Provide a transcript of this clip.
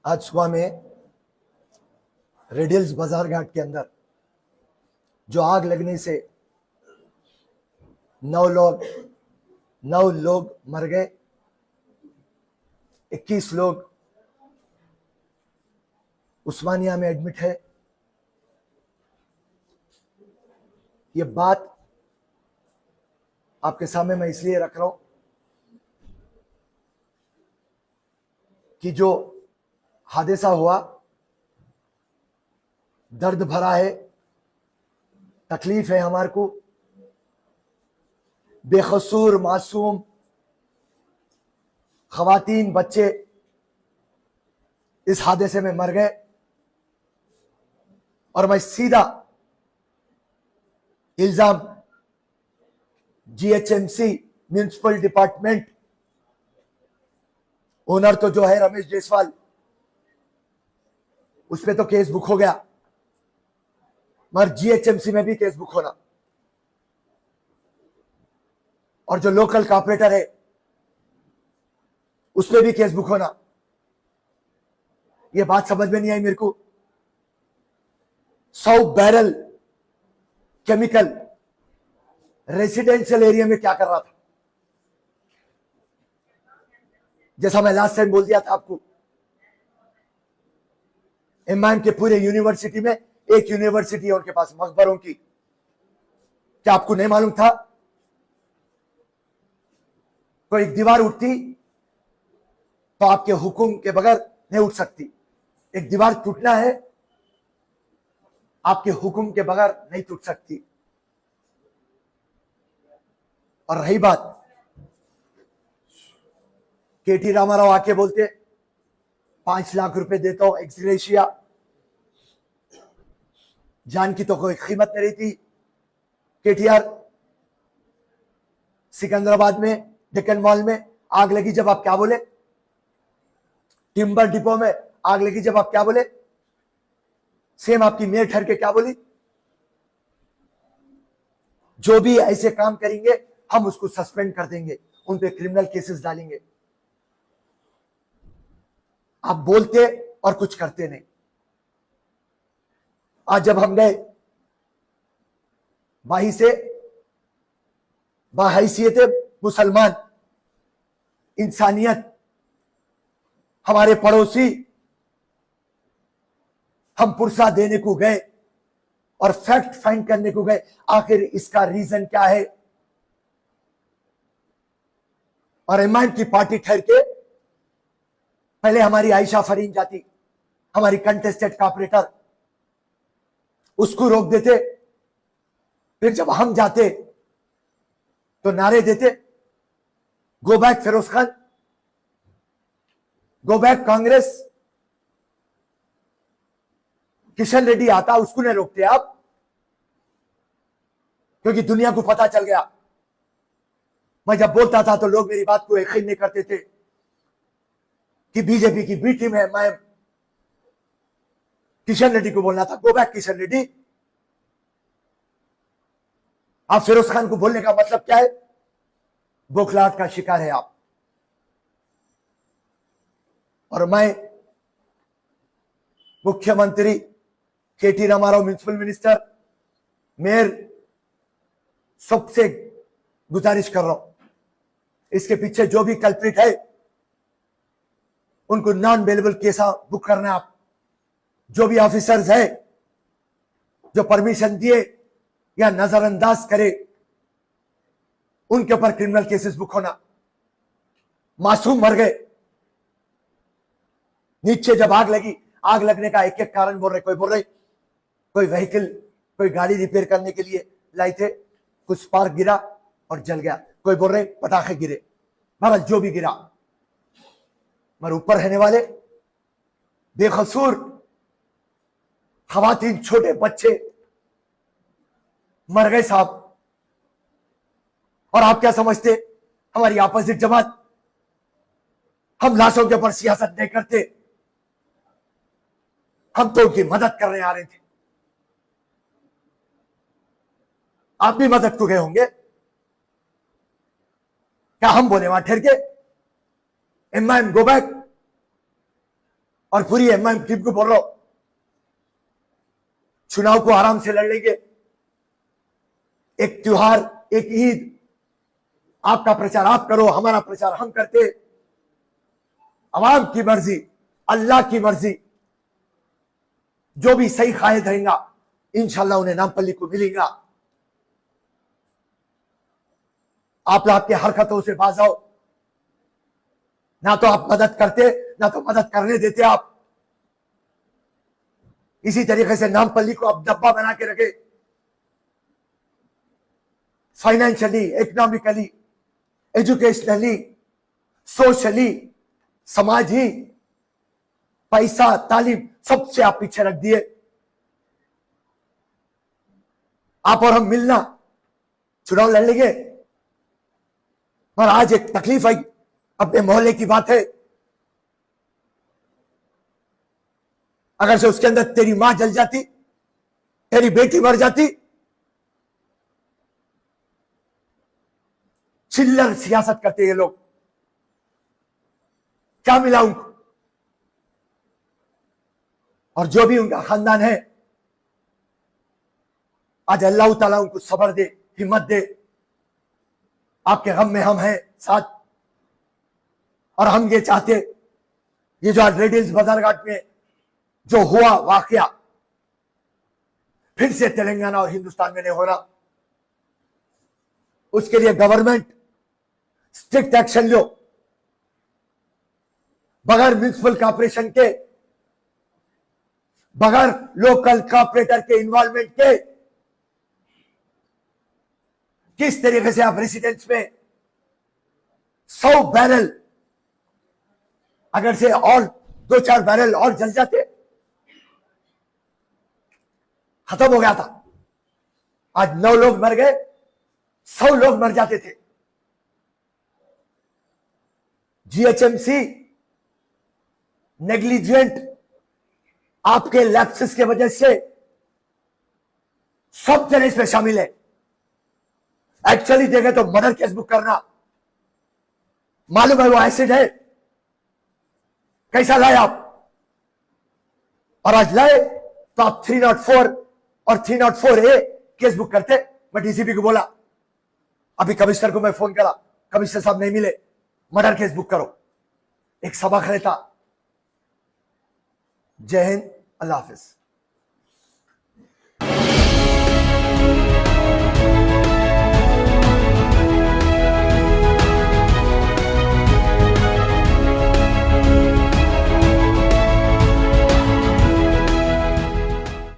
आज सुबह में रेडिल्स बाजार घाट के अंदर जो आग लगने से 9 लोग मर गए, 21 लोग उस्मानिया में एडमिट है। ये बात आपके सामने मैं इसलिए रख रहा हूं कि जो हादसा हुआ दर्द भरा है, तकलीफ है हमारे को। बेकसूर मासूम खवातीन बच्चे इस हादसे में मर गए और मैं सीधा इल्जाम जीएचएमसी म्युनिसिपल डिपार्टमेंट ओनर तो जो है रमेश जायसवाल, उस पे तो केस बुक हो गया, मगर जीएचएमसी में भी केस बुक होना और जो लोकल कॉर्पोरेटर है उस पे भी केस बुक होना। ये बात समझ में नहीं आई मेरे को। 100 बैरल केमिकल रेसिडेंशियल एरिया में क्या कर रहा था? जैसा मैं लास्ट टाइम बोल दिया था आपको, एमआईएम के पूरे यूनिवर्सिटी में एक यूनिवर्सिटी है उनके पास मकबरों की। क्या आपको नहीं मालूम था? तो एक दीवार उठती तो आपके हुक्म के बगैर नहीं उठ सकती। एक दीवार टूटना है, आपके हुक्म के बगैर नहीं टूट सकती। और रही बात, केटी रामाराव आके बोलते 5 लाख रुपए देता हूं एक्स ग्रेशिया, जान की तो कोई कीमत नहीं रही थी। केटीआर सिकंदराबाद में डेक्कन मॉल में आग लगी जब आप क्या बोले? टिम्बर डिपो में आग लगी जब आप क्या बोले? सेम आपकी मेयर ठहर के क्या बोली? जो भी ऐसे काम करेंगे हम उसको सस्पेंड कर देंगे, उन पे क्रिमिनल केसेस डालेंगे। आप बोलते और कुछ करते नहीं। आज जब हम गए वहीं से बाहैसियत मुसलमान इंसानियत हमारे पड़ोसी हम पुरसा देने को गए और फैक्ट फाइंड करने को गए, आखिर इसका रीजन क्या है। और एमआईएम की पार्टी ठहर के पहले हमारी आयशा फरीन जाती, हमारी कंटेस्टेड कॉर्पोरेटर, उसको रोक देते। फिर जब हम जाते तो नारे देते go back Firoz Khan, go back Congress. Kishan Reddy आता, उसको नहीं रोकते आप, क्योंकि दुनिया को पता चल गया। मैं जब बोलता था तो लोग मेरी बात को यकीन नहीं करते थे कि बीजेपी की बी टीम है। मैं किशन रेड्डी को बोलना था गो बैक किशन रेड्डी। आप फिरोज खान को बोलने का मतलब क्या है? बौखलाहट का शिकार है आप। और मैं मुख्यमंत्री केटी रामाराव, म्युनिसिपल मिनिस्टर, मेयर, सबसे गुजारिश कर रहा हूं, इसके पीछे जो भी कल्प्रिट है उनको नॉन अवेलेबल केस बुक करना है आप। जो भी ऑफिसर्स है जो परमिशन दिए या नजरअंदाज करे उनके ऊपर क्रिमिनल केसेस बुक होना। मासूम मर गए। नीचे जब आग लगी, आग लगने का एक एक कारण बोल रहे। कोई बोल रहे कोई व्हीकल, कोई गाड़ी रिपेयर करने के लिए लाई थे, कुछ स्पार्क गिरा और जल गया। कोई बोल रहे पटाखे गिरे। महाराज जो भी गिरा, मगर ऊपर रहने वाले बेकसूर खवातीन, छोटे बच्चे मर गए साहब। और आप क्या समझते हमारी अपोजिट जमात हम लाशों के ऊपर सियासत नहीं करते? हम तो उनकी मदद करने आ रहे थे। आप भी मदद को गए होंगे। क्या हम बोले वहां ठहर के एमआईएम गो बैक? और पूरी एमआईएम टीम को बोल रहा हूं, चुनाव को आराम से लड़ लेंगे। एक त्योहार, एक ईद, आपका प्रचार आप करो, हमारा प्रचार हम करते। अवाम की मर्जी, अल्लाह की मर्जी, जो भी सही कायद रहेगा इंशाल्लाह उन्हें नामपल्ली को मिलेगा। आप आपके हरकतों से बाज आओ, ना तो आप मदद करते ना तो मदद करने देते। आप इसी तरीके से नामपल्ली को आप डब्बा बना के रखे, फाइनेंशियली, इकोनॉमिकली, एजुकेशनली, सोशली, समाजी, पैसा, तालीम, सबसे आप पीछे रख दिए। आप और हम मिलना चुनाव लड़ लेंगे। और आज एक तकलीफ आई, अपने मोहल्ले की बात है, अगर से उसके अंदर तेरी मां जल जाती, तेरी बेटी मर जाती, चिल्लर सियासत करते ये लोग। क्या मिला उनको? और जो भी उनका खानदान है, आज अल्लाह ताला उनको सब्र दे, हिम्मत दे। आपके गम में हम हैं साथ, और हम ये चाहते, ये जो आज रेडिल्स बाजारघाट में जो हुआ वाकया, फिर से तेलंगाना और हिंदुस्तान में नहीं होना। उसके लिए गवर्नमेंट स्ट्रिक्ट एक्शन लो, बगैर म्युनिसिपल कॉर्पोरेशन के, बगैर लोकल कॉर्पोरेटर के इन्वॉल्वमेंट के। किस तरीके से आप रेसिडेंट्स में 100 बैरल, अगर से और 2-4 बैरल और जल जाते, खत्म हो गया था। आज 9 लोग मर गए, 100 लोग मर जाते थे। जीएचएमसी नेग्लिजेंट आपके लैप्सेस के वजह से सब जने इसमें शामिल है। एक्चुअली देखे तो मर्डर केस बुक करना, मालूम है वो एसिड है, कैसा लाए आप? और आज लाए तो आप 304 और 304A केस बुक करते। मैं डीसीपी को बोला, अभी कमिश्नर को मैं फोन करा, कमिश्नर साहब नहीं मिले, मर्डर केस बुक करो। एक सबक रहता। जय हिंद, अल्लाह हाफिज।